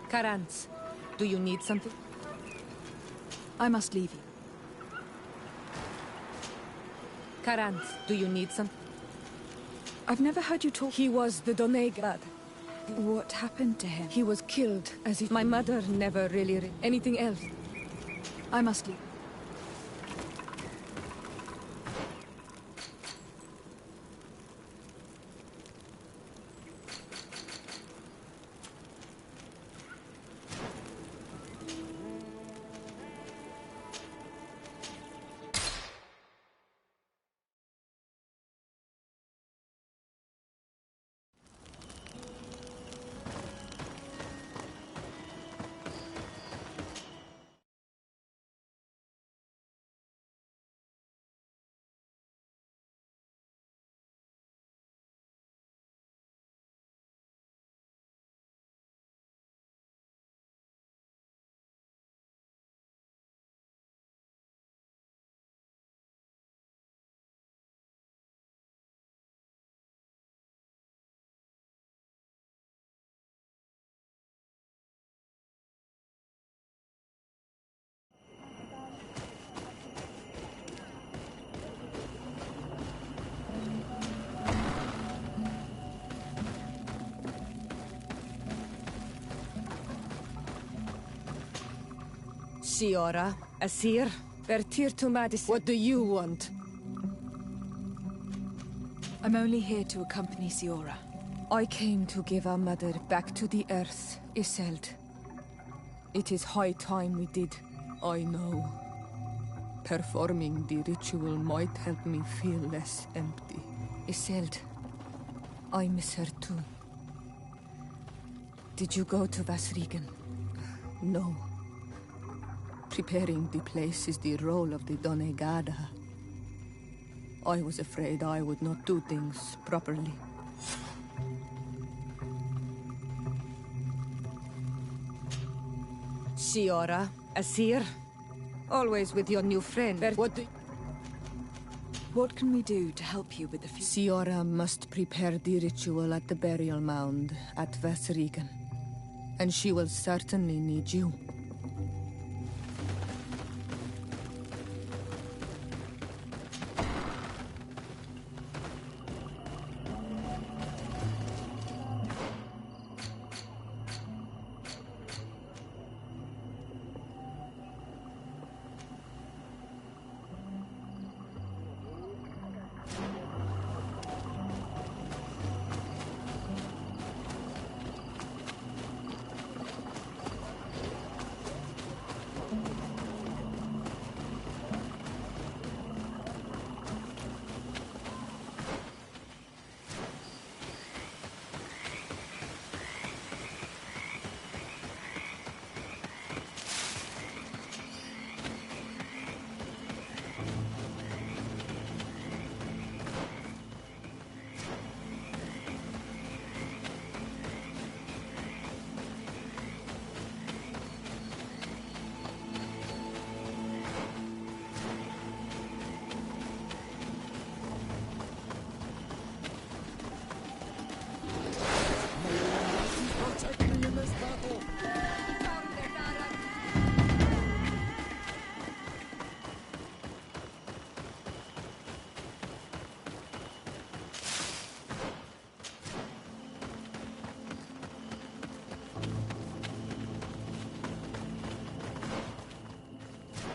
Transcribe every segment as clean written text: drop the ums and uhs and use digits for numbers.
Karantz, do you need something? I must leave you. Karantz, do you need something? I've never heard you talk. He was the Donegad. What happened to him? He was killed as if my mother never really anything else. I must leave. Siora, Asir, Bertir to Madison. What do you want? I'm only here to accompany Siora. I came to give our mother back to the earth, Iselt. It is high time we did, I know. Performing the ritual might help me feel less empty. Iselt, I miss her too. Did you go to Vasrigan? No. Preparing the place is the role of the Donegada. I was afraid I would not do things properly. Siora, Asir, always with your new friend. What can we do to help you with the funeral? Siora must prepare the ritual at the burial mound at Vasrigan. And she will certainly need you.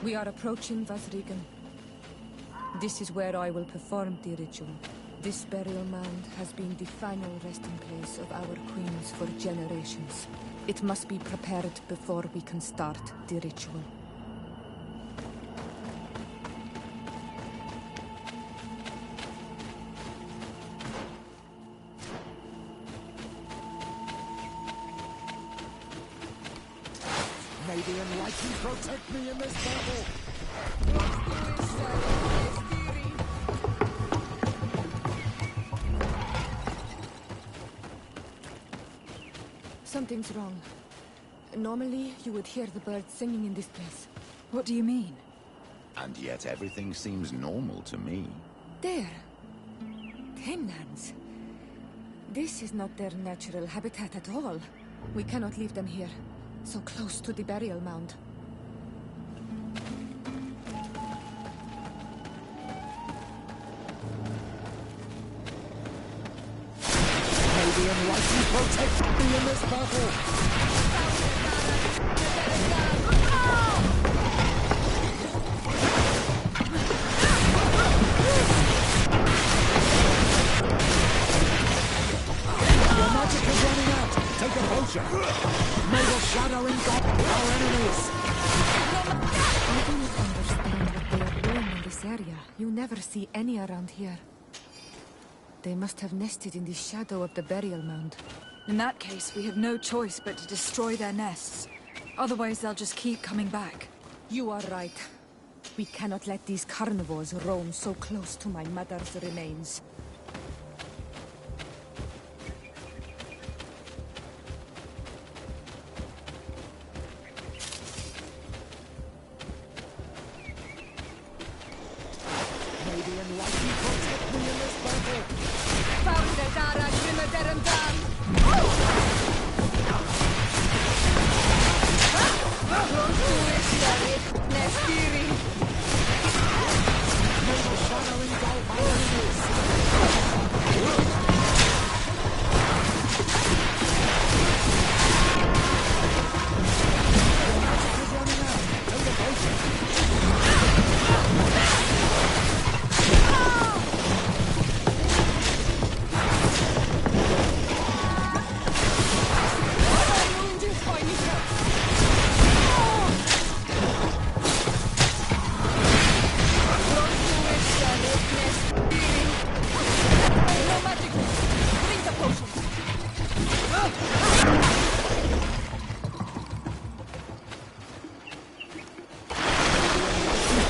We are approaching Vasrigan. This is where I will perform the ritual. This burial mound has been the final resting place of our queens for generations. It must be prepared before we can start the ritual. May the Enlightened protect me in this battle! Something's wrong. Normally, you would hear the birds singing in this place. What do you mean? And yet everything seems normal to me. There. Tenlands. This is not their natural habitat at all. We cannot leave them here. So close to the burial mound. May the enlightened protect me in this battle! Your magic is running out! Take a potion! May the shadow engulf our enemies! I do not understand what they are doing in this area. You never see any around here. They must have nested in the shadow of the burial mound. In that case, we have no choice but to destroy their nests. Otherwise, they'll just keep coming back. You are right. We cannot let these carnivores roam so close to my mother's remains. May the enlightened protect me in this battle! May the shadow engulf our enemies! Your magic is running out! Take a potion!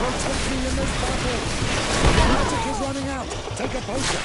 Protect me in this battle! Your magic is running out! Take a potion!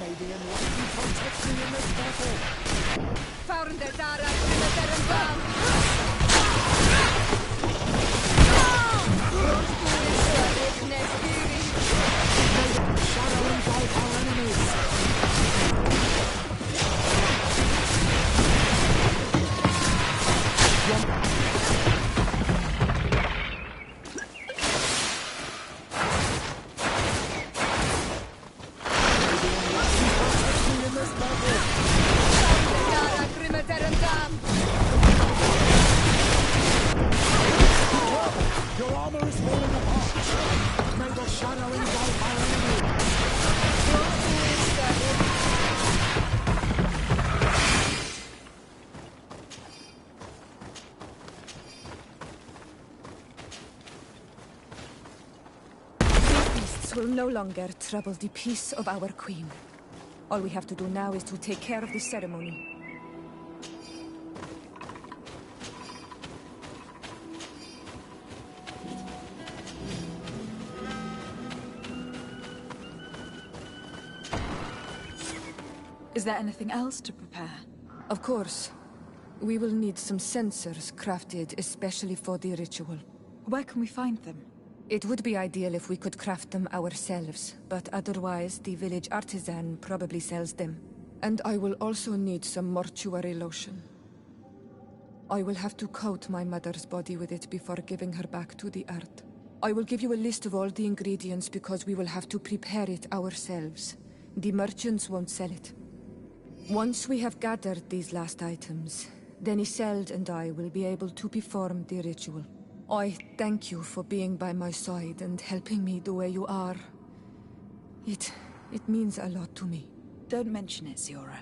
May the enlightened protect me in this battle! Shadow engulf our enemies! Protect me in this battle! Your armor is falling apart! May the shadow engulf our enemies! These beasts will no longer trouble the peace of our queen. All we have to do now is to take care of the ceremony. Is there anything else to prepare? Of course. We will need some sensors crafted especially for the ritual. Where can we find them? It would be ideal if we could craft them ourselves, but otherwise the village artisan probably sells them. And I will also need some mortuary lotion. I will have to coat my mother's body with it before giving her back to the earth. I will give you a list of all the ingredients because we will have to prepare it ourselves. The merchants won't sell it. Once we have gathered these last items, then Isolde and I will be able to perform the ritual. I thank you for being by my side and helping me the way you are. It means a lot to me. Don't mention it, Ziora.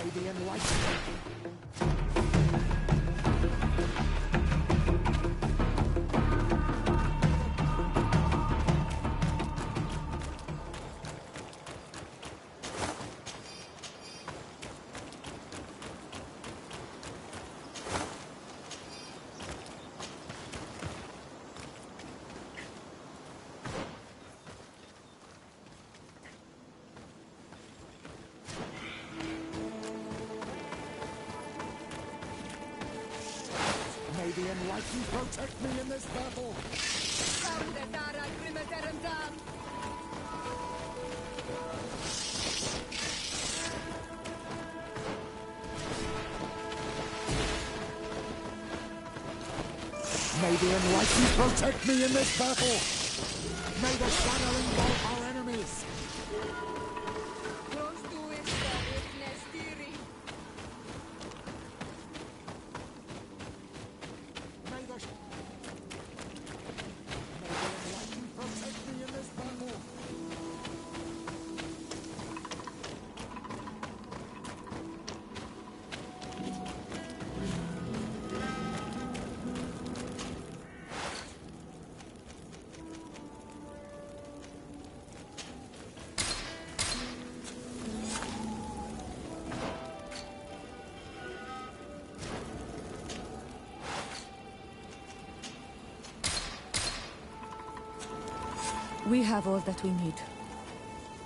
May the enlightenment. May the enlightened protect me in this battle! May the enlightened protect me in this battle! May the shadow engulf our enemies! May the enlightened protect me in this battle! We have all that we need.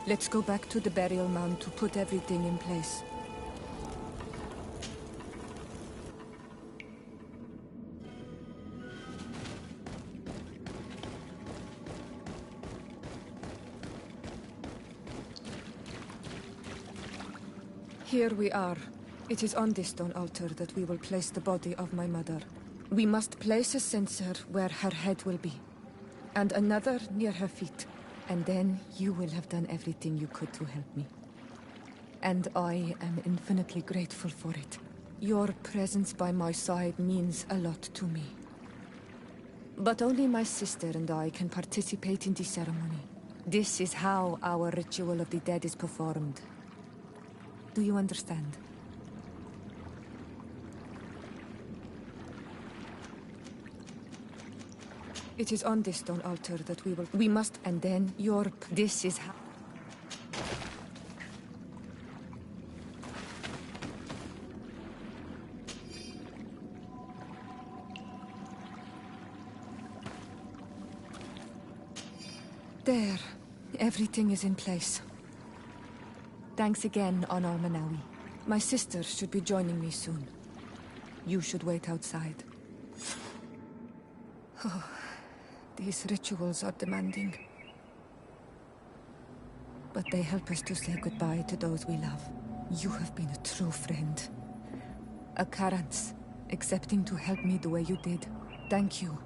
Let's go back to the burial mound to put everything in place. Here we are. It is on this stone altar that we will place the body of my mother. We must place a censer where her head will be, and another near her feet. And then you will have done everything you could to help me. And I am infinitely grateful for it. Your presence by my side means a lot to me. But only my sister and I can participate in the ceremony. This is how our ritual of the dead is performed. Do you understand? It is on this stone altar that we must, and then this is how... There. Everything is in place. Thanks again, Honor Manawi. My sister should be joining me soon. You should wait outside. These rituals are demanding. But they help us to say goodbye to those we love. You have been a true friend. A Karans, accepting to help me the way you did. Thank you.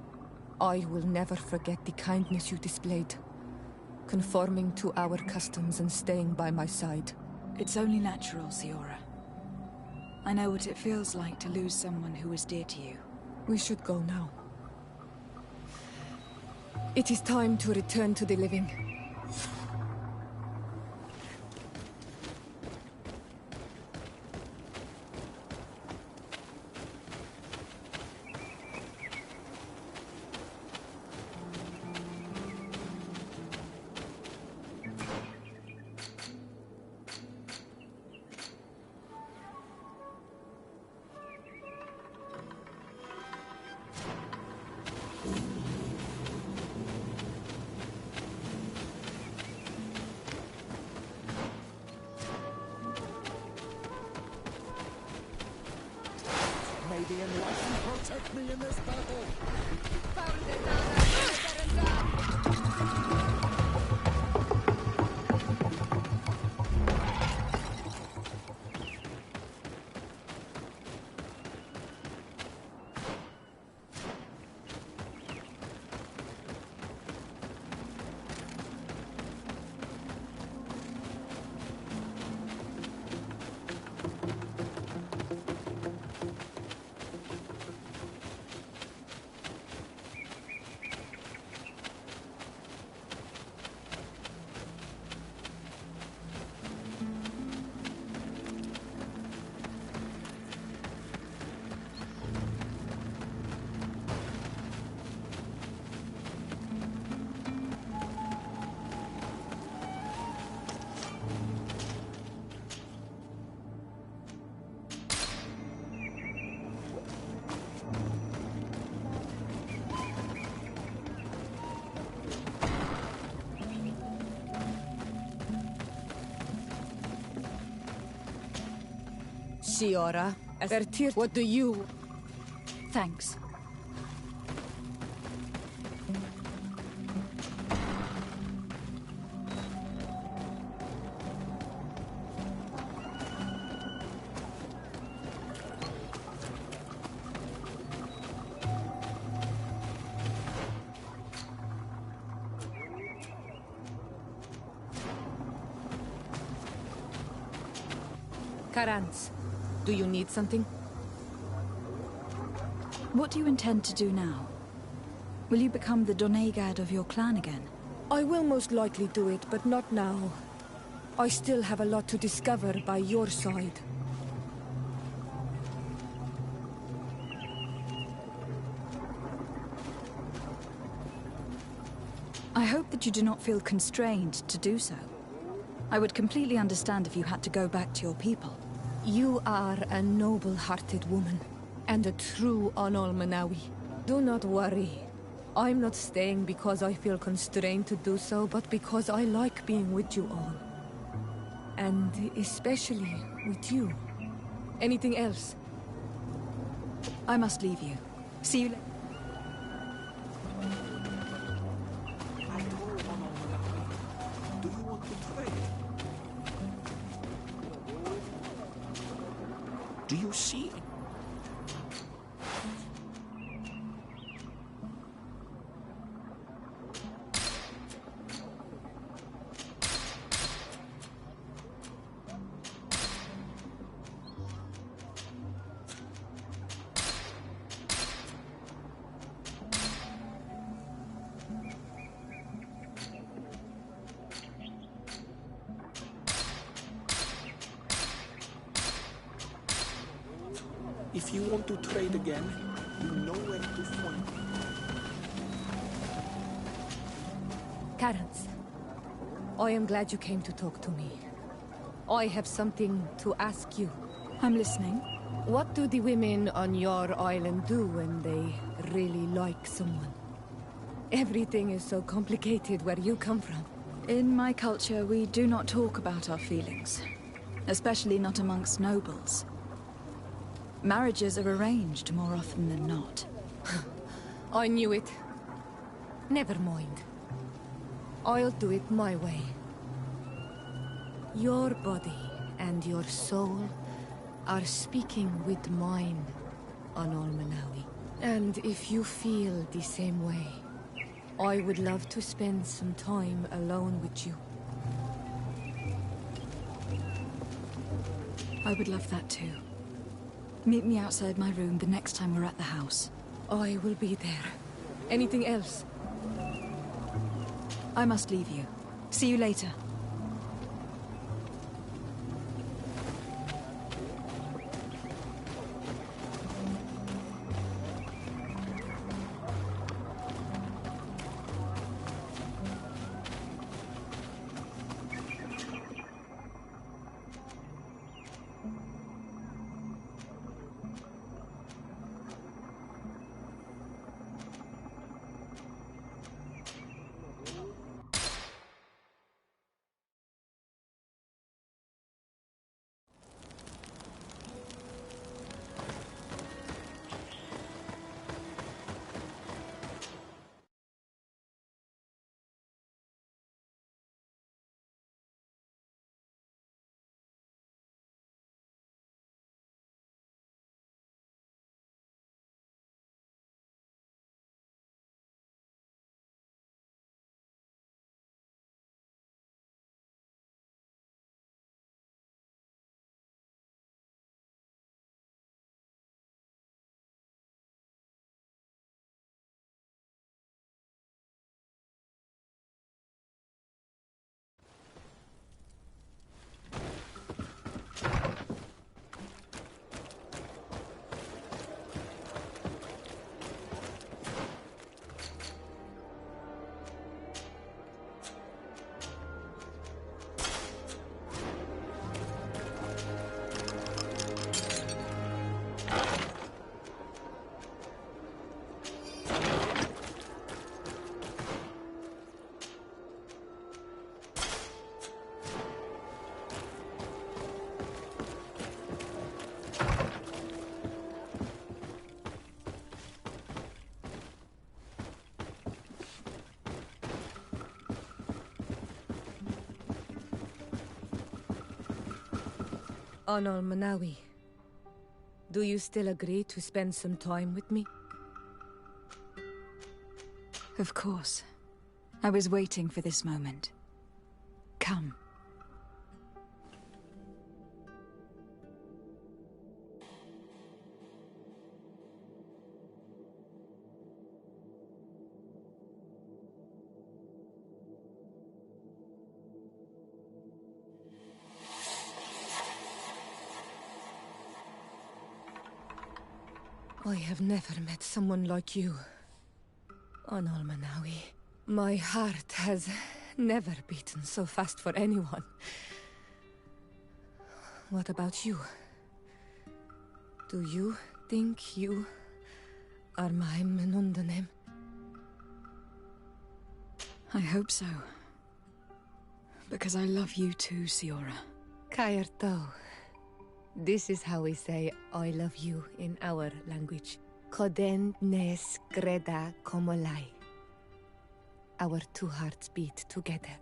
I will never forget the kindness you displayed. Conforming to our customs and staying by my side. It's only natural, Siora. I know what it feels like to lose someone who is dear to you. We should go now. It is time to return to the living. May the enlightened protect me in this battle! Siora, Bertir, what do you... Thanks. Karans, do you need something? What do you intend to do now? Will you become the Donegad of your clan again? I will most likely do it, but not now. I still have a lot to discover by your side. I hope that you do not feel constrained to do so. I would completely understand if you had to go back to your people. You are a noble-hearted woman, and a true Anol Manawi. Do not worry. I'm not staying because I feel constrained to do so, but because I like being with you all. And especially with you. Anything else? I must leave you. See you later. Do you want to trade? Do you see it? If you want to trade again, you know where to find me. Karans, I am glad you came to talk to me. I have something to ask you. I'm listening. What do the women on your island do when they really like someone? Everything is so complicated where you come from. In my culture, we do not talk about our feelings. Especially not amongst nobles. Marriages are arranged more often than not. I knew it. Never mind. I'll do it my way. Your body and your soul are speaking with mine, Anol Manawi. And if you feel the same way, I would love to spend some time alone with you. I would love that too. Meet me outside my room the next time we're at the house. I will be there. Anything else? I must leave you. See you later. Anal Manawi, do you still agree to spend some time with me? Of course. I was waiting for this moment. Come. I have never met someone like you, Anal Manawi. My heart has never beaten so fast for anyone. What about you? Do you think you are my Menundanem? I hope so. Because I love you too, Siora. Kairto. This is how we say I love you in our language. Koden nes greda komolai. Our two hearts beat together.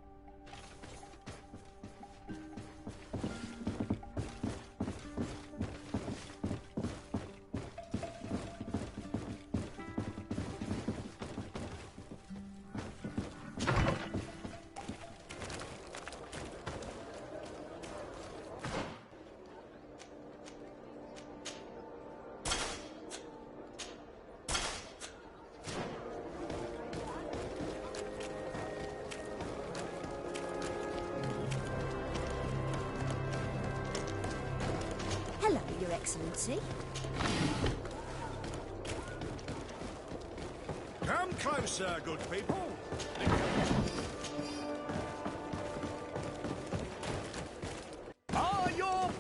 Hello, Your Excellency. Come closer, good people. Are your...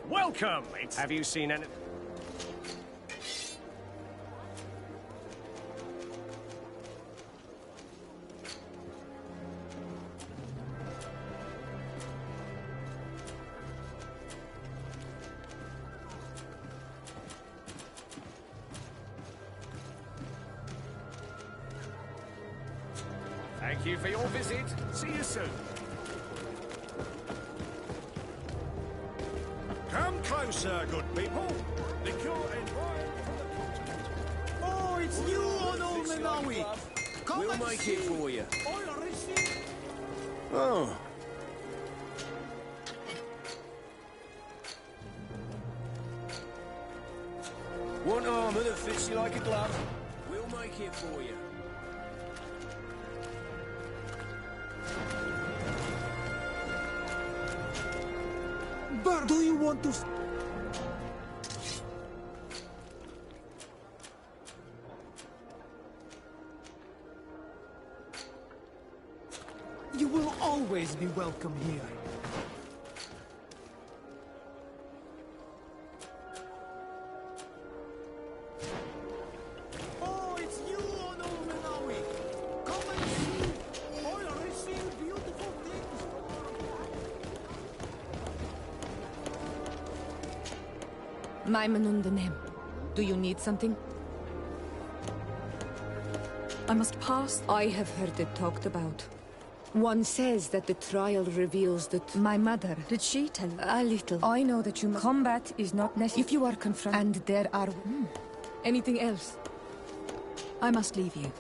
Welcome! Have you seen any... Thank you for your visit. See you soon. Come closer, good people. Liquor and wine for the continent. Oh, it's you, Anal Manawi! Come We'll and make see. it for you. All receive. Oh. Want armor that fits you like a glove? We'll make it for you. But do you want to... You will always be welcome here. Oh, it's you, Anal Manawi! Come and see! All receive beautiful things! My Menundanem, do you need something? I must pass. I have heard it talked about. One says that the trial reveals that my mother... Did she tell you? A little. I know that you must... Combat is not necessary if you are confronted. And there are... Anything else? I must leave you.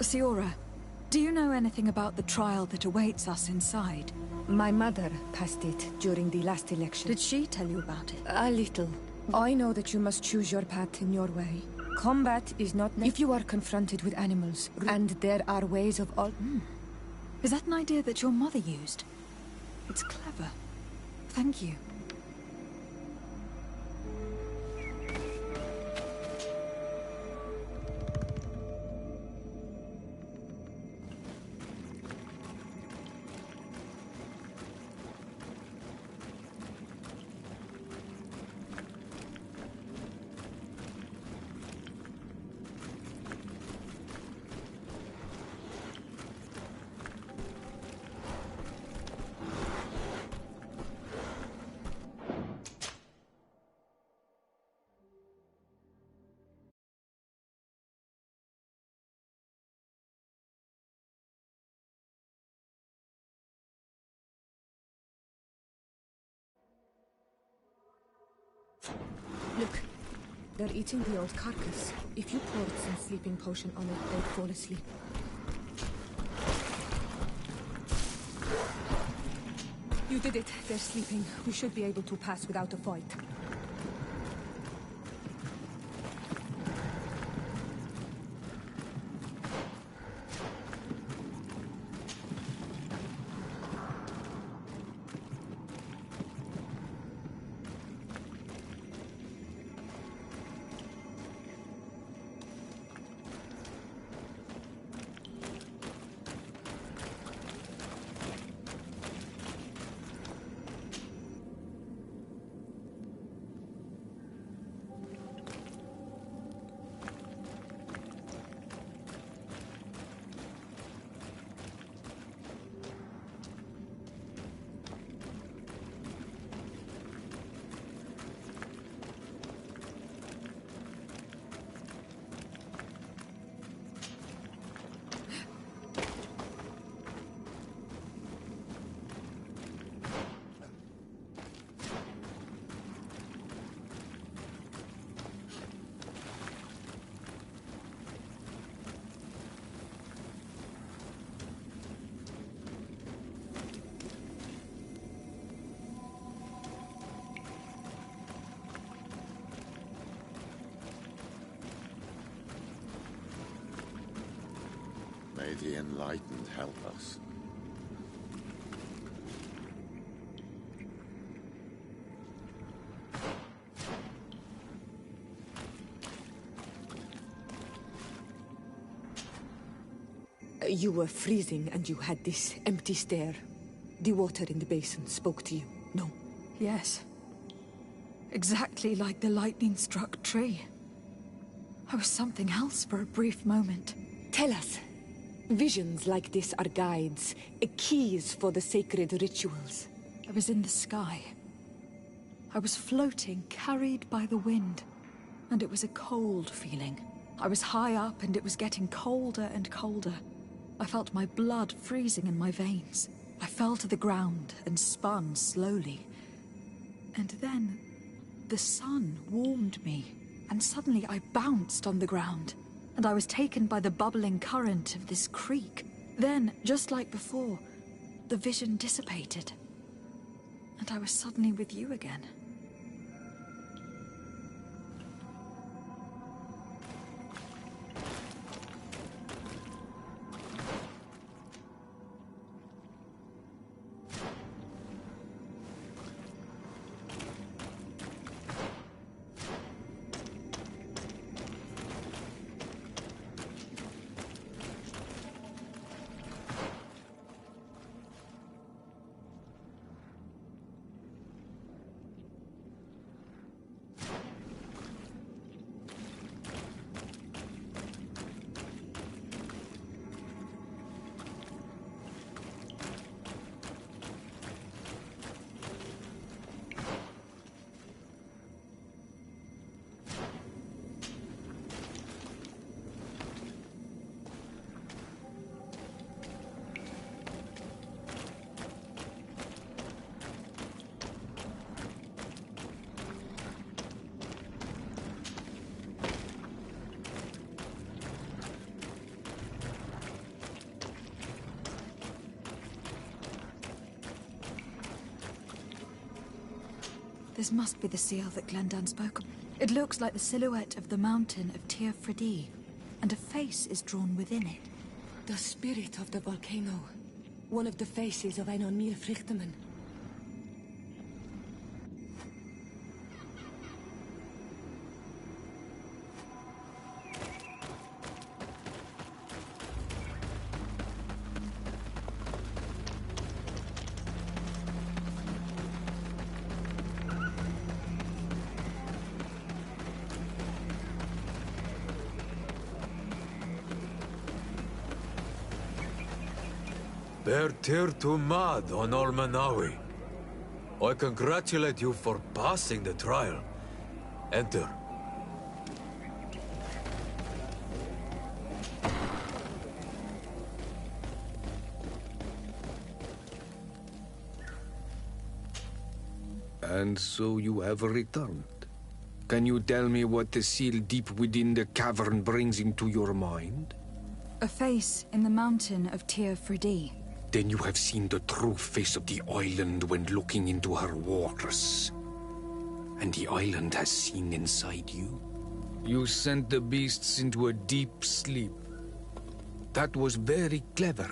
Siora, do you know anything about the trial that awaits us inside? My mother passed it during the last election. Did she tell you about it? A little. I know that you must choose your path in your way. Combat is not... If you are confronted with animals, and there are ways of all... Is that an idea that your mother used? It's clever. Thank you. Look, they're eating the old carcass. If you poured some sleeping potion on it, they'd fall asleep. You did it. They're sleeping. We should be able to pass without a fight. May the Enlightened help us. You were freezing and you had this empty stare. The water in the basin spoke to you, no? Yes. Exactly like the lightning-struck tree. I was something else for a brief moment. Tell us. Visions like this are guides, keys for the sacred rituals. I was in the sky. I was floating, carried by the wind. And it was a cold feeling. I was high up and it was getting colder and colder. I felt my blood freezing in my veins. I fell to the ground and spun slowly. And then, the sun warmed me, and suddenly I bounced on the ground. And I was taken by the bubbling current of this creek. Then, just like before, the vision dissipated. And I was suddenly with you again. This must be the seal that Glendan spoke of. It looks like the silhouette of the mountain of Tir Fredi, and a face is drawn within it. The spirit of the volcano. One of the faces of Einon Mir Frichtemann. Bertir to Mad on Ormanawi. I congratulate you for passing the trial. Enter. And so you have returned. Can you tell me what the seal deep within the cavern brings into your mind? A face in the mountain of Tir Fredi. Then you have seen the true face of the island when looking into her waters. And the island has seen inside you. You sent the beasts into a deep sleep. That was very clever.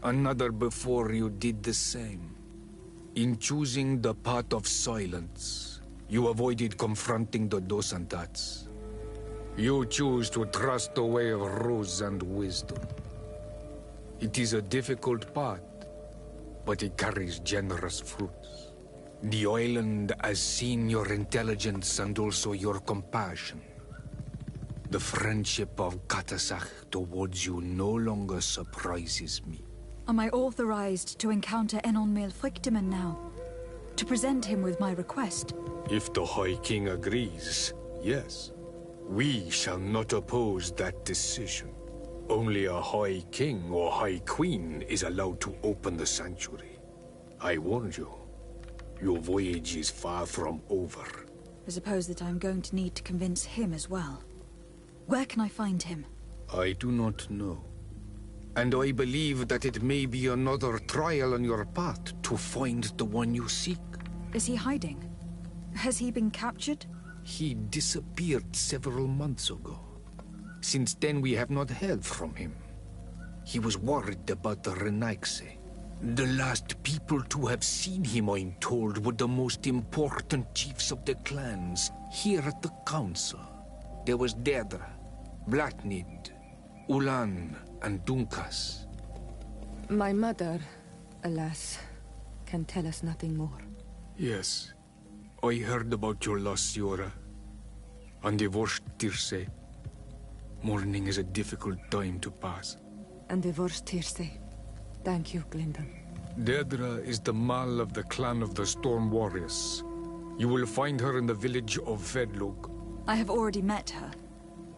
Another before you did the same. In choosing the path of silence, you avoided confronting the Dosantats. You choose to trust the way of rules and wisdom. It is a difficult path, but it carries generous fruits. The island has seen your intelligence and also your compassion. The friendship of Katasach towards you no longer surprises me. Am I authorized to encounter Enon Mil Frichtemann now? To present him with my request? If the High King agrees, yes. We shall not oppose that decision. Only a High King or High Queen is allowed to open the sanctuary. I warned you. Your voyage is far from over. I suppose that I'm going to need to convince him as well. Where can I find him? I do not know. And I believe that it may be another trial on your path to find the one you seek. Is he hiding? Has he been captured? He disappeared several months ago. Since then, we have not heard from him. He was worried about the Renaigse. The last people to have seen him, I'm told, were the most important chiefs of the clans here at the council. There was Deirdre, Blatnid, Ulan, and Dunkas. My mother, alas, can tell us nothing more. Yes. I heard about your loss, Siora. And divorced Tirce. Mourning is a difficult time to pass. And divorced Tirce. Thank you, Glendan. Deirdre is the Mal of the clan of the Storm Warriors. You will find her in the village of Vedlug. I have already met her.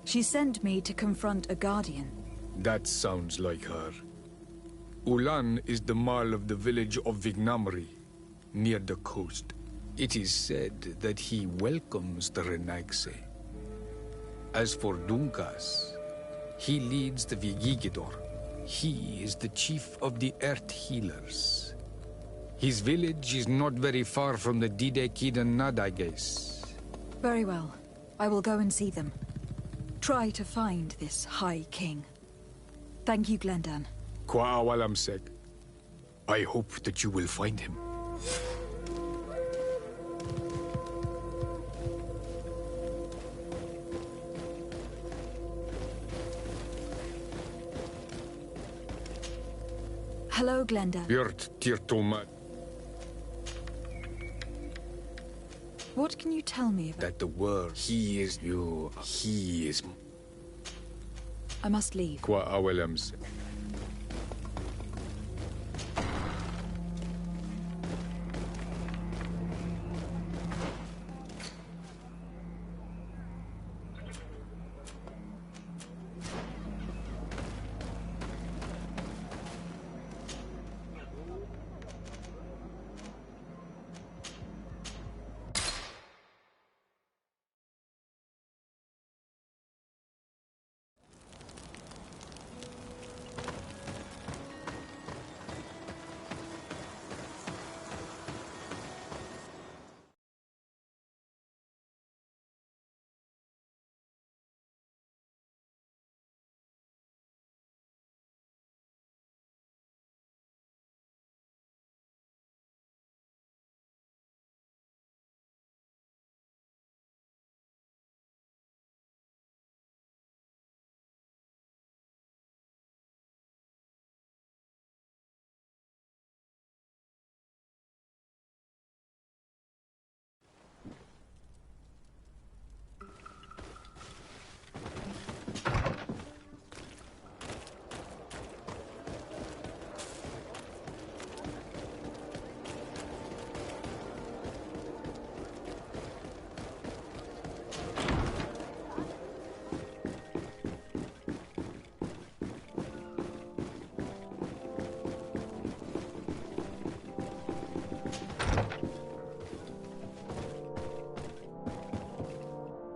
She sent me to confront a guardian. That sounds like her. Ulan is the Mal of the village of Vignamri, near the coast. It is said that he welcomes the Renaigse. As for Dunkas, he leads the Vigigidor. He is the chief of the Earth Healers. His village is not very far from the Didekid and Nadages. Very well. I will go and see them. Try to find this High King. Thank you, Glendan. Kwa'awalamsek. I hope that you will find him. Hello, Glenda. Björt Tirtoma. What can you tell me about... That the world, he is you, he is... I must leave. Kwa'awalamsek.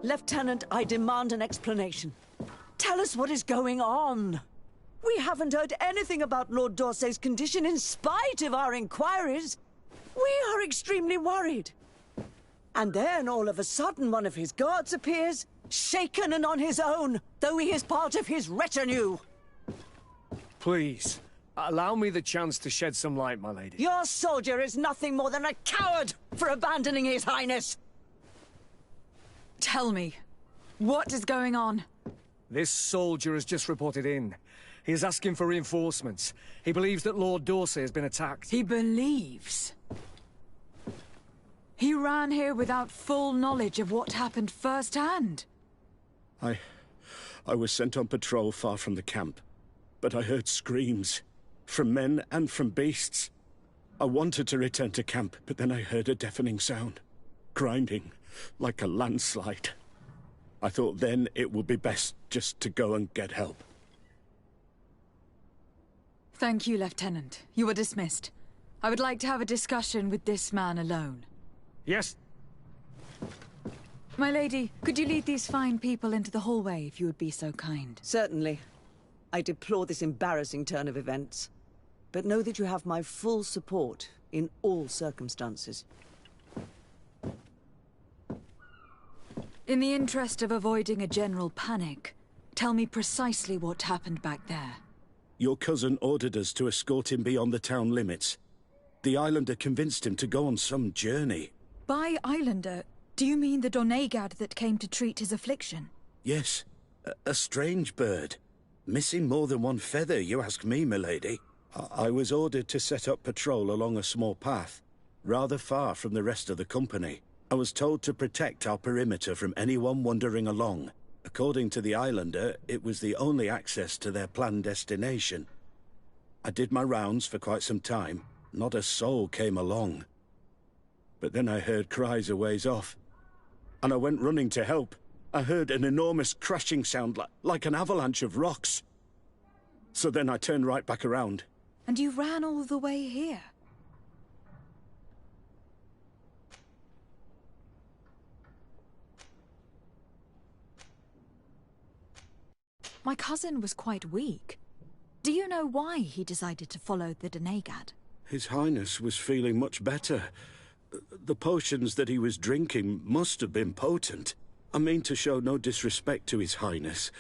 Lieutenant, I demand an explanation. Tell us what is going on. We haven't heard anything about Lord D'Orsay's condition in spite of our inquiries. We are extremely worried. And then, all of a sudden, one of his guards appears, shaken and on his own, though he is part of his retinue. Please, allow me the chance to shed some light, my lady. Your soldier is nothing more than a coward for abandoning his highness. Tell me, what is going on? This soldier has just reported in. He is asking for reinforcements. He believes that Lord D'Orsay has been attacked. He believes? He ran here without full knowledge of what happened firsthand. I was sent on patrol far from the camp, but I heard screams, from men and from beasts. I wanted to return to camp, but then I heard a deafening sound, grinding, like a landslide. I thought then it would be best just to go and get help. Thank you, Lieutenant. You are dismissed. I would like to have a discussion with this man alone. Yes? My lady, could you lead these fine people into the hallway, if you would be so kind? Certainly. I deplore this embarrassing turn of events. But know that you have my full support in all circumstances. In the interest of avoiding a general panic, tell me precisely what happened back there. Your cousin ordered us to escort him beyond the town limits. The Islander convinced him to go on some journey. By Islander, do you mean the Donegad that came to treat his affliction? Yes, a strange bird. Missing more than one feather, you ask me, milady. I was ordered to set up patrol along a small path, rather far from the rest of the company. I was told to protect our perimeter from anyone wandering along. According to the Islander, it was the only access to their planned destination. I did my rounds for quite some time. Not a soul came along. But then I heard cries a ways off, and I went running to help. I heard an enormous crashing sound like an avalanche of rocks. So then I turned right back around. And you ran all the way here? My cousin was quite weak. Do you know why he decided to follow the Donegad? His Highness was feeling much better. The potions that he was drinking must have been potent. I mean to show no disrespect to His Highness,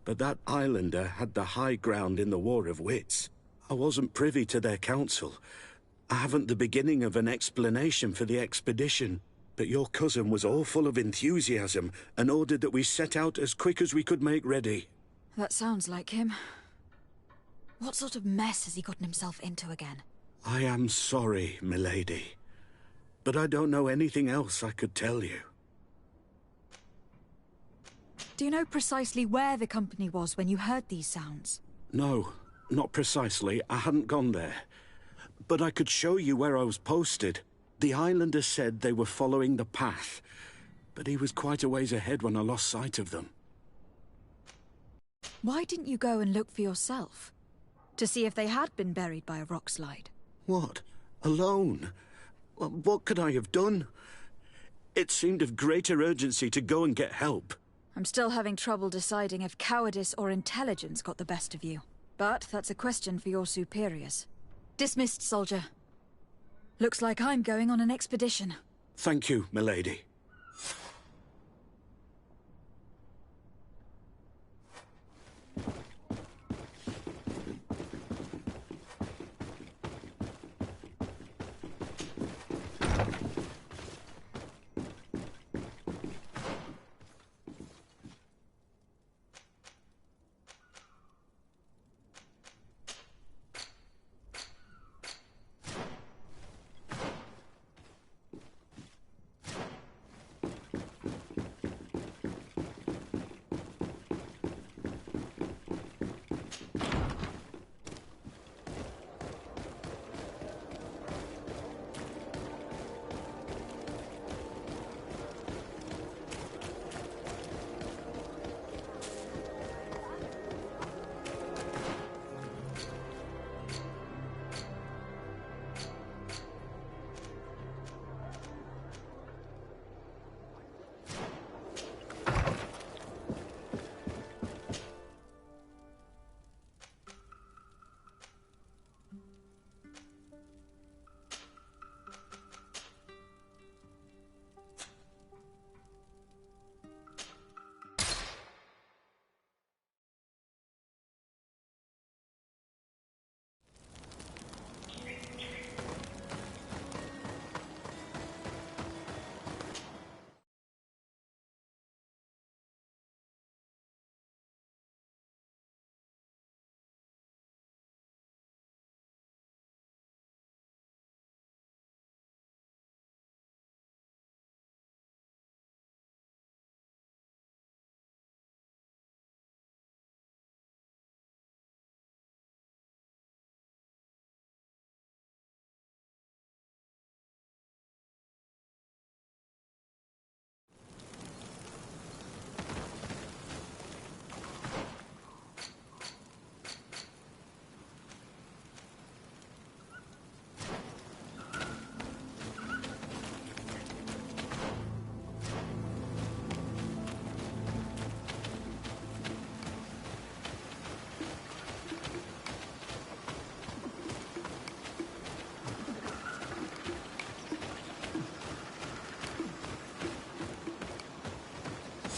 but that Islander had the high ground in the War of Wits. I wasn't privy to their counsel. I haven't the beginning of an explanation for the expedition, but your cousin was all full of enthusiasm and ordered that we set out as quick as we could make ready. That sounds like him. What sort of mess has he gotten himself into again? I am sorry, milady, but I don't know anything else I could tell you. Do you know precisely where the company was when you heard these sounds? No, not precisely. I hadn't gone there. But I could show you where I was posted. The Islander said they were following the path, but he was quite a ways ahead when I lost sight of them. Why didn't you go and look for yourself? To see if they had been buried by a rock slide? What? Alone? Well, what could I have done? It seemed of greater urgency to go and get help. I'm still having trouble deciding if cowardice or intelligence got the best of you. But that's a question for your superiors. Dismissed, soldier. Looks like I'm going on an expedition. Thank you, milady.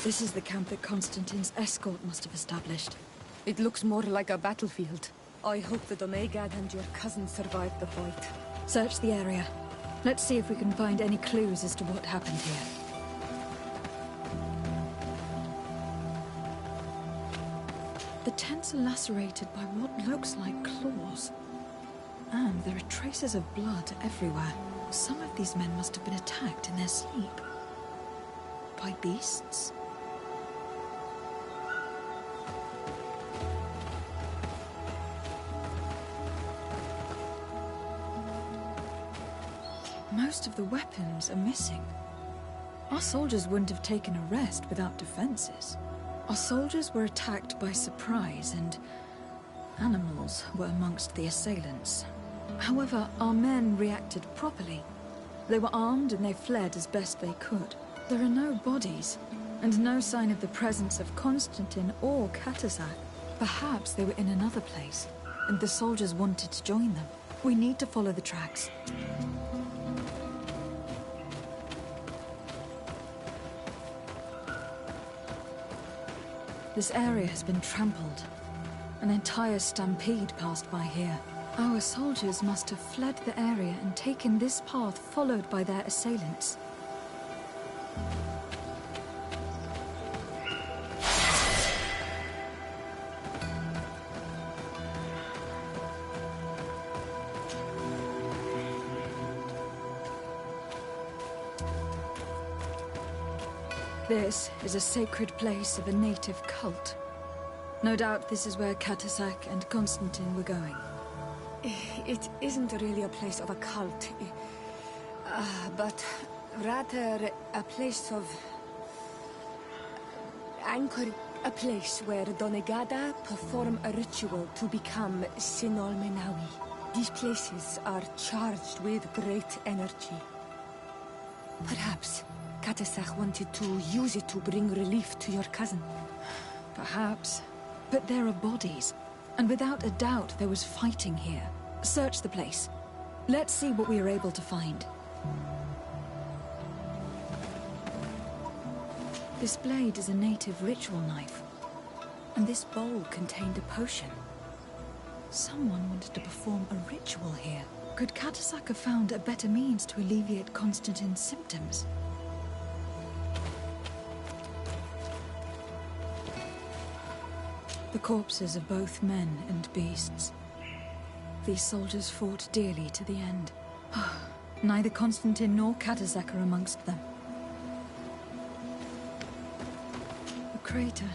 This is the camp that Constantine's escort must have established. It looks more like a battlefield. I hope the Donegad and your cousin survived the fight. Search the area. Let's see if we can find any clues as to what happened here. The tents are lacerated by what looks like claws. And there are traces of blood everywhere. Some of these men must have been attacked in their sleep. By beasts? Most of the weapons are missing. Our soldiers wouldn't have taken a rest without defenses. Our soldiers were attacked by surprise, and animals were amongst the assailants. However, our men reacted properly. They were armed and they fled as best they could. There are no bodies, and no sign of the presence of Constantine or Katasak. Perhaps they were in another place, and the soldiers wanted to join them. We need to follow the tracks. This area has been trampled. An entire stampede passed by here. Our soldiers must have fled the area and taken this path followed by their assailants. This is a sacred place of a native cult. No doubt this is where Katasak and Constantine were going. It isn't really a place of a cult, but rather a place of anchor, a place where Donegada perform a ritual to become Sinol Menawi. These places are charged with great energy. Perhaps Katasak wanted to use it to bring relief to your cousin. Perhaps. But there are bodies. And without a doubt, there was fighting here. Search the place. Let's see what we are able to find. This blade is a native ritual knife. And this bowl contained a potion. Someone wanted to perform a ritual here. Could Katasak have found a better means to alleviate Constantine's symptoms? The corpses of both men and beasts. These soldiers fought dearly to the end. Neither Constantine nor Katasak are amongst them. A crater,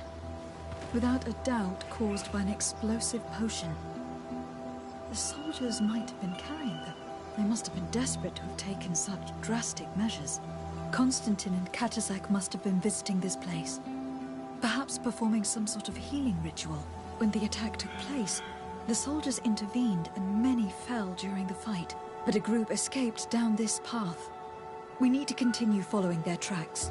without a doubt caused by an explosive potion. The soldiers might have been carrying them. They must have been desperate to have taken such drastic measures. Constantine and Katasak must have been visiting this place. Perhaps performing some sort of healing ritual. When the attack took place, the soldiers intervened and many fell during the fight. But a group escaped down this path. We need to continue following their tracks.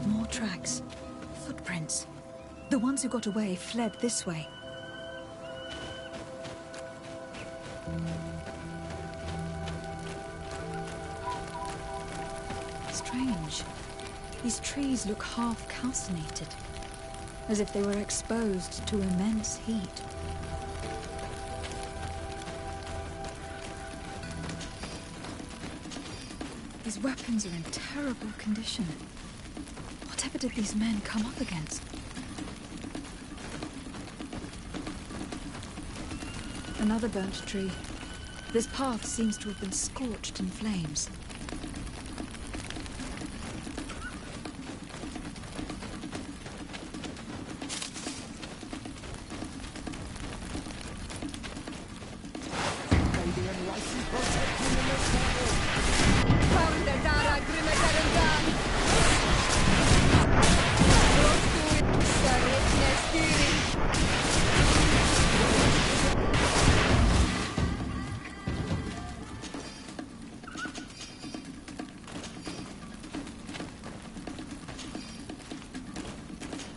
More tracks. Footprints. The ones who got away fled this way. Strange. These trees look half calcinated, as if they were exposed to immense heat. These weapons are in terrible condition. Whatever did these men come up against? Another burnt tree. This path seems to have been scorched in flames. Lady and Lysi protect me in this battle!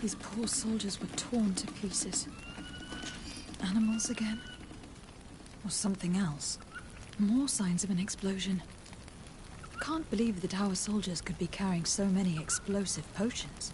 These poor soldiers were torn to pieces. Animals again? Or something else? More signs of an explosion. Can't believe that our soldiers could be carrying so many explosive potions.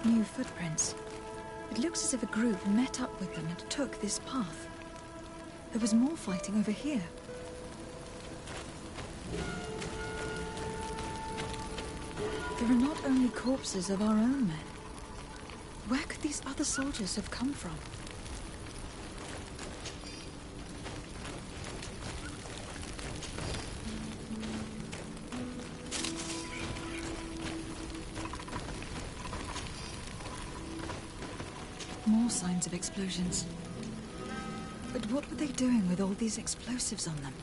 New footprints. It looks as if a group met up with them and took this path. There was more fighting over here. There are not only corpses of our own men. Where could these other soldiers have come from? More signs of explosions. But what were they doing with all these explosives on them?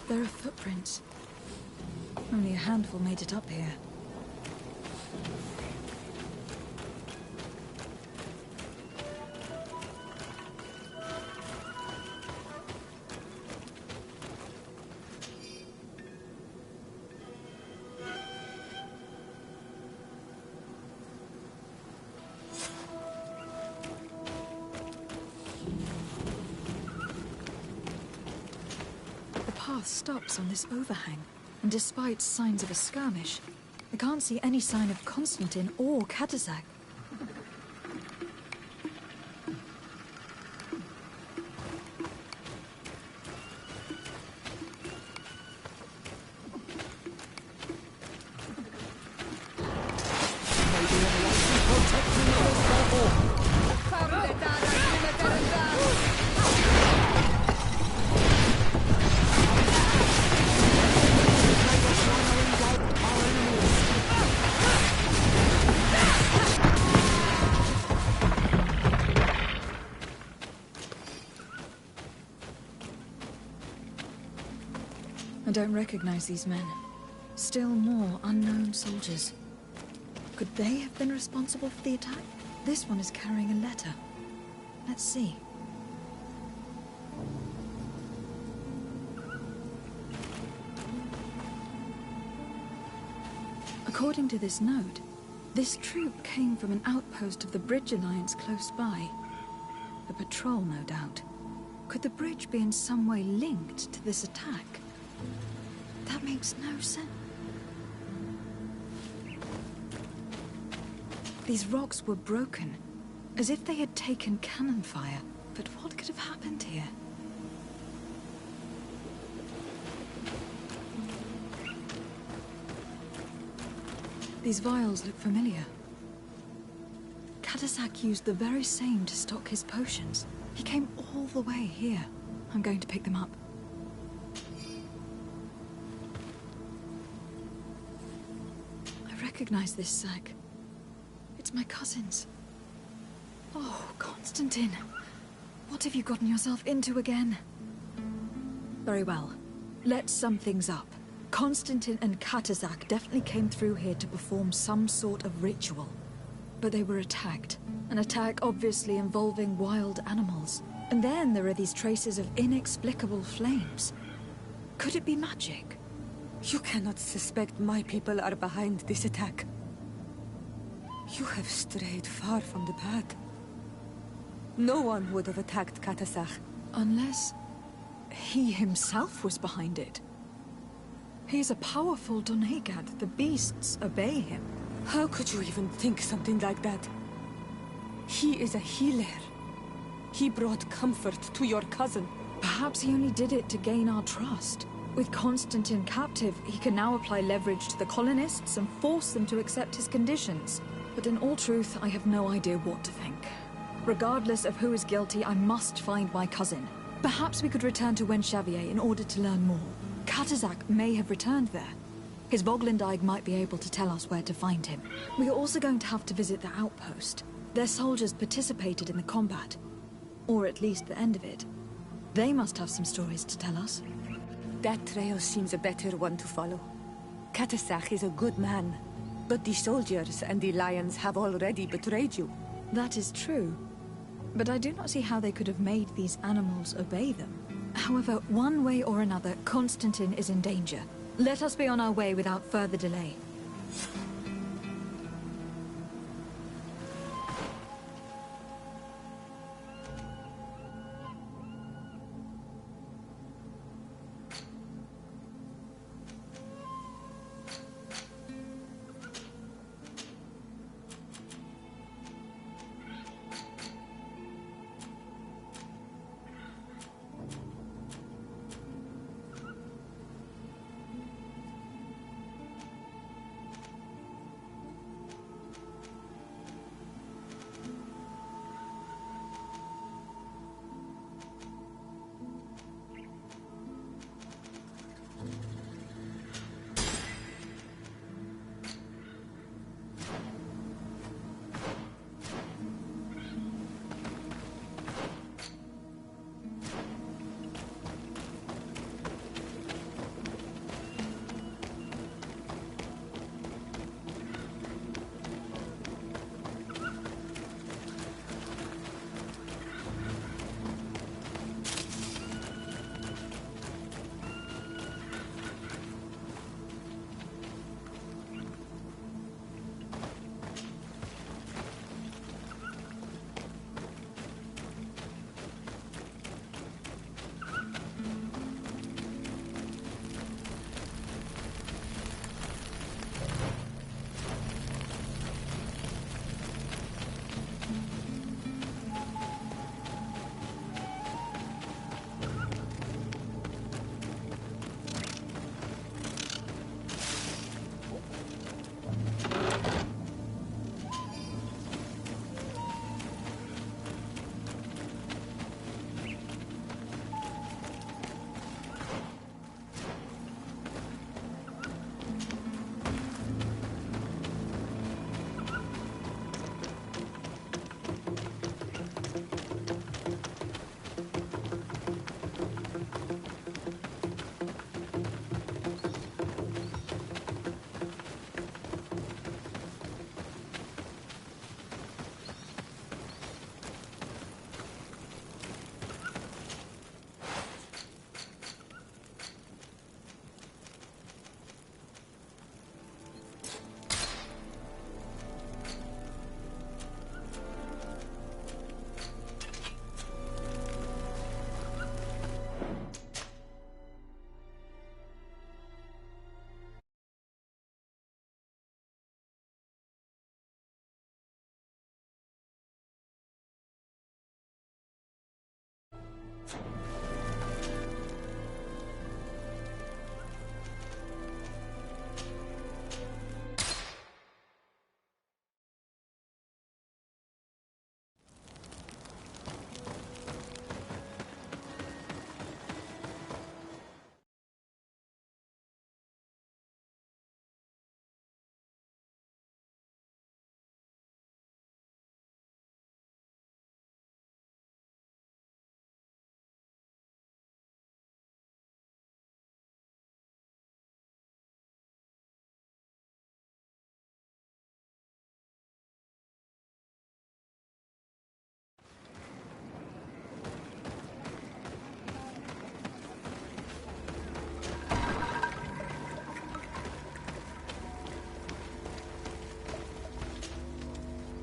There are footprints. Only a handful made it up here. The path stops on this overhang, and despite signs of a skirmish, I can't see any sign of Constantine or Katazak. I don't recognize these men. Still more unknown soldiers. Could they have been responsible for the attack? This one is carrying a letter. Let's see. According to this note, this troop came from an outpost of the Bridge Alliance close by. A patrol, no doubt. Could the bridge be in some way linked to this attack? That makes no sense. These rocks were broken, as if they had taken cannon fire. But what could have happened here? These vials look familiar. Katasak used the very same to stock his potions. He came all the way here. I'm going to pick them up. I recognize this sack. It's my cousin's. Oh, Constantine. What have you gotten yourself into again? Very well. Let's sum things up. Constantine and Katasak definitely came through here to perform some sort of ritual. But they were attacked. An attack obviously involving wild animals. And then there are these traces of inexplicable flames. Could it be magic? You cannot suspect my people are behind this attack. You have strayed far from the path. No one would have attacked Katasak. Unless he himself was behind it. He is a powerful Donegad. The beasts obey him. How could you even think something like that? He is a healer. He brought comfort to your cousin. Perhaps he only did it to gain our trust. With Constantine captive, he can now apply leverage to the colonists and force them to accept his conditions. But in all truth, I have no idea what to think. Regardless of who is guilty, I must find my cousin. Perhaps we could return to Wenxavier in order to learn more. Katasak may have returned there. His Voglindaig might be able to tell us where to find him. We are also going to have to visit the outpost. Their soldiers participated in the combat. Or at least the end of it. They must have some stories to tell us. That trail seems a better one to follow. Katasak is a good man. But the soldiers and the lions have already betrayed you. That is true. But I do not see how they could have made these animals obey them. However, one way or another, Constantine is in danger. Let us be on our way without further delay.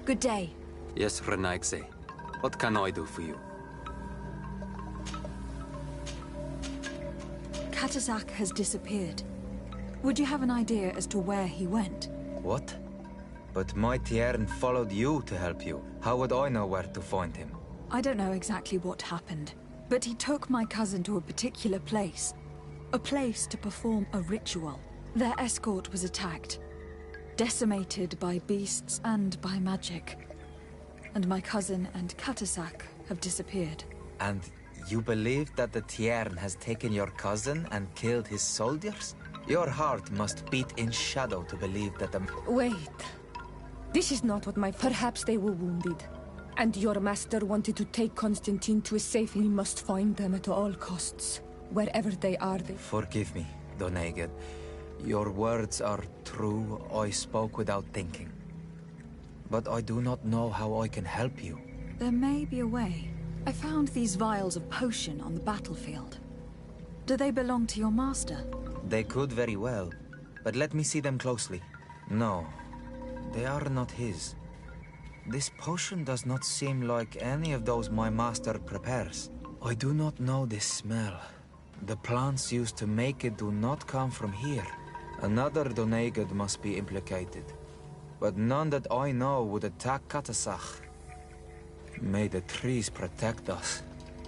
Good day. Yes, Renaigse. What can I do for you? Katazak has disappeared. Would you have an idea as to where he went? What? But my Tiern followed you to help you. How would I know where to find him? I don't know exactly what happened, but he took my cousin to a particular place. A place to perform a ritual. Their escort was attacked. Decimated by beasts and by magic. And my cousin and Katazak have disappeared. And you believe that the Tiern has taken your cousin and killed his soldiers? Your heart must beat in shadow to believe that the... Wait. This is not what my... Perhaps they were wounded. And your master wanted to take Constantine to a safe... We must find them at all costs. Wherever they are, they... Forgive me, Doneged. Your words are true. I spoke without thinking. But I do not know how I can help you. There may be a way. I found these vials of potion on the battlefield. Do they belong to your master? They could very well, but let me see them closely. No, they are not his. This potion does not seem like any of those my master prepares. I do not know this smell. The plants used to make it do not come from here. Another Doneged must be implicated, but none that I know would attack Katazak. May the trees protect us.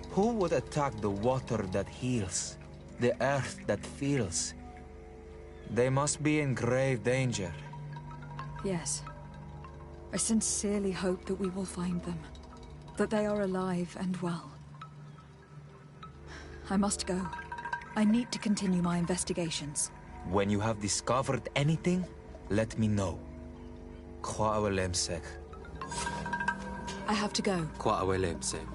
Who would attack the water that heals? The earth that feels? They must be in grave danger. Yes. I sincerely hope that we will find them. That they are alive and well. I must go. I need to continue my investigations. When you have discovered anything, let me know. Kwawelemsek. I have to go. Kwawelemsek.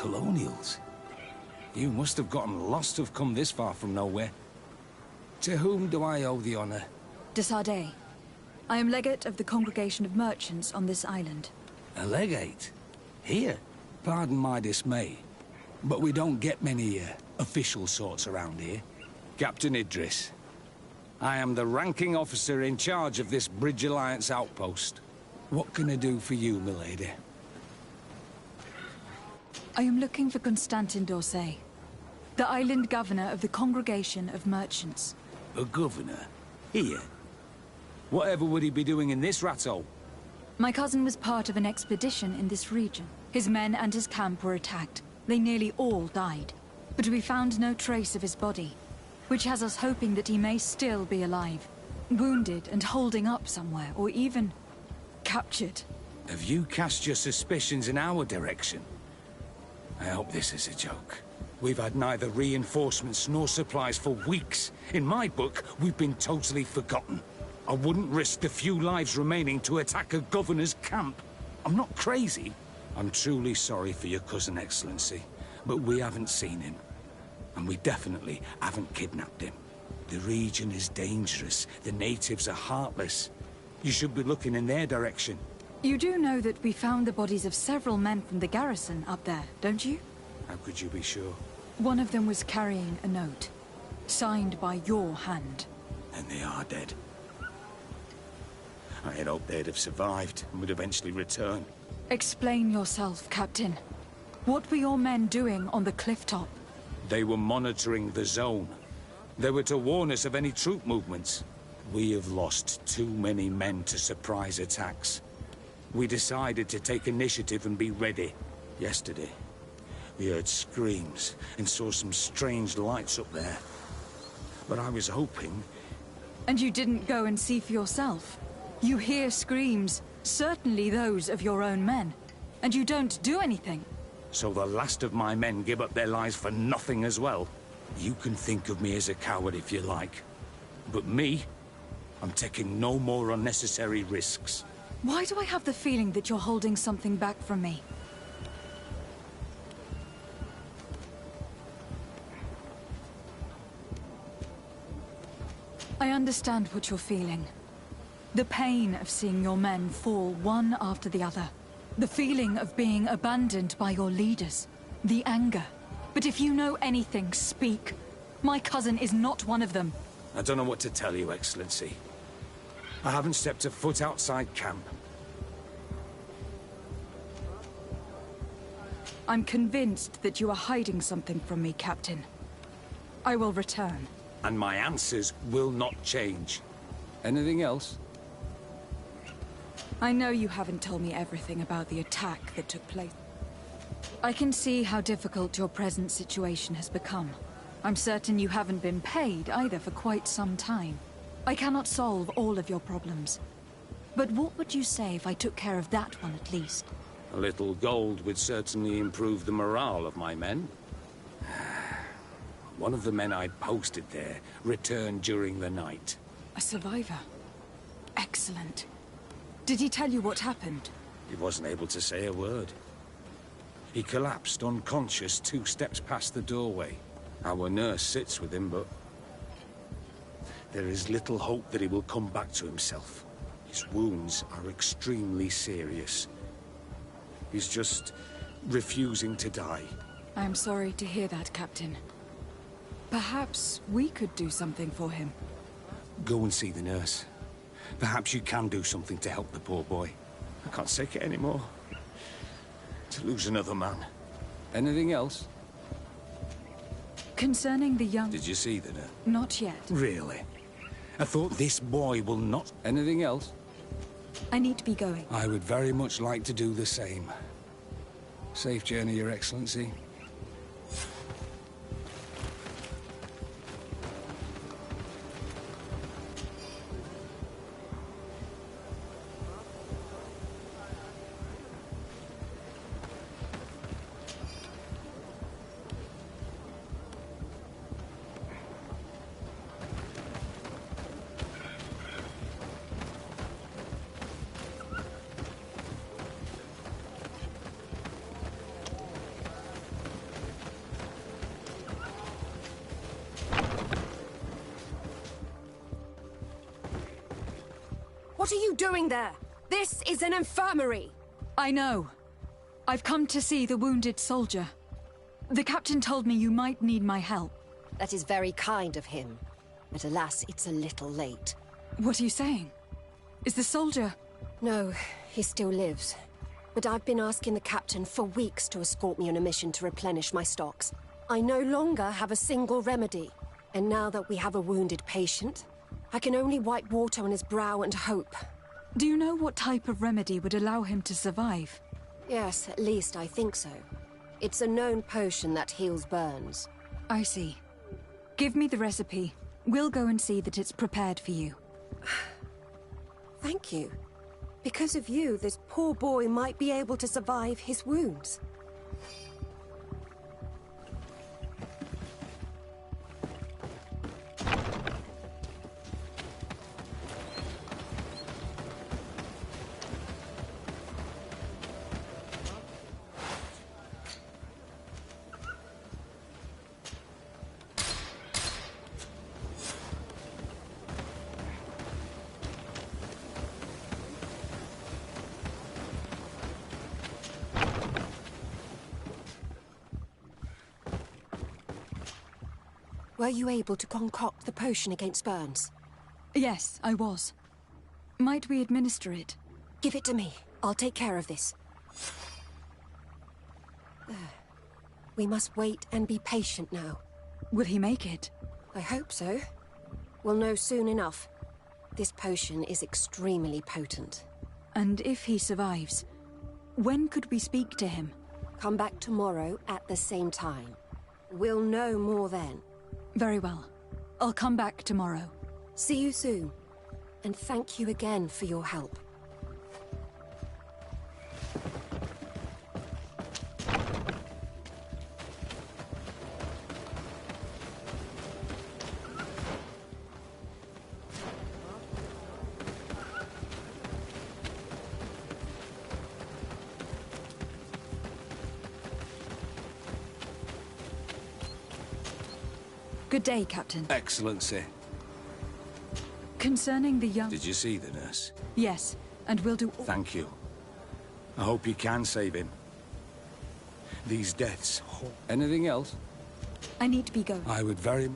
Colonials? You must have gotten lost to have come this far from nowhere. To whom do I owe the honor? De Sardet. I am legate of the Congregation of Merchants on this island. A legate? Here? Pardon my dismay, but we don't get many official sorts around here. Captain Idris. I am the ranking officer in charge of this Bridge Alliance outpost. What can I do for you, milady? I am looking for Constantin d'Orsay, the island governor of the Congregation of Merchants. A governor? Here? Whatever would he be doing in this rat hole? My cousin was part of an expedition in this region. His men and his camp were attacked. They nearly all died. But we found no trace of his body, which has us hoping that he may still be alive, wounded and holding up somewhere, or even captured. Have you cast your suspicions in our direction? I hope this is a joke. We've had neither reinforcements nor supplies for weeks. In my book, we've been totally forgotten. I wouldn't risk the few lives remaining to attack a governor's camp. I'm not crazy. I'm truly sorry for your cousin, Excellency, but we haven't seen him. And we definitely haven't kidnapped him. The region is dangerous. The natives are heartless. You should be looking in their direction. You do know that we found the bodies of several men from the garrison up there, don't you? How could you be sure? One of them was carrying a note, signed by your hand. And they are dead. I had hoped they'd have survived and would eventually return. Explain yourself, Captain. What were your men doing on the cliff top? They were monitoring the zone. They were to warn us of any troop movements. We have lost too many men to surprise attacks. We decided to take initiative and be ready. Yesterday, we heard screams and saw some strange lights up there. But I was hoping... And you didn't go and see for yourself? You hear screams, certainly those of your own men, and you don't do anything. So the last of my men give up their lives for nothing as well? You can think of me as a coward if you like. But me, I'm taking no more unnecessary risks. Why do I have the feeling that you're holding something back from me? I understand what you're feeling. The pain of seeing your men fall one after the other. The feeling of being abandoned by your leaders. The anger. But if you know anything, speak. My cousin is not one of them. I don't know what to tell you, Excellency. I haven't stepped a foot outside camp. I'm convinced that you are hiding something from me, Captain. I will return. And my answers will not change. Anything else? I know you haven't told me everything about the attack that took place. I can see how difficult your present situation has become. I'm certain you haven't been paid either for quite some time. I cannot solve all of your problems. But what would you say if I took care of that one at least? A little gold would certainly improve the morale of my men. One of the men I'd posted there returned during the night. A survivor? Excellent. Did he tell you what happened? He wasn't able to say a word. He collapsed unconscious 2 steps past the doorway. Our nurse sits with him, but there is little hope that he will come back to himself. His wounds are extremely serious. He's just refusing to die. I am sorry to hear that, Captain. Perhaps we could do something for him. Go and see the nurse. Perhaps you can do something to help the poor boy. I can't take it anymore. To lose another man. Anything else? Concerning the young... Did you see the nurse? Not yet. Really? I thought this boy will not... Anything else? I need to be going. I would very much like to do the same. Safe journey, Your Excellency. What are you doing there? This is an infirmary! I know. I've come to see the wounded soldier. The captain told me you might need my help. That is very kind of him. But alas, it's a little late. What are you saying? Is the soldier... No, he still lives. But I've been asking the captain for weeks to escort me on a mission to replenish my stocks. I no longer have a single remedy. And now that we have a wounded patient, I can only wipe water on his brow and hope. Do you know what type of remedy would allow him to survive? Yes, at least I think so. It's a known potion that heals burns. I see. Give me the recipe. We'll go and see that it's prepared for you. Thank you. Because of you, this poor boy might be able to survive his wounds. Were you able to concoct the potion against burns? Yes, I was. Might we administer it? Give it to me. I'll take care of this. We must wait and be patient now. Will he make it? I hope so. We'll know soon enough. This potion is extremely potent. And if he survives, when could we speak to him? Come back tomorrow at the same time. We'll know more then. Very well. I'll come back tomorrow. See you soon. And thank you again for your help. Good day, Captain. Excellency. Concerning the young... Did you see the nurse? Yes, and we'll do... Thank you. I hope you can save him. These deaths... Anything else? I need to be going. I would very...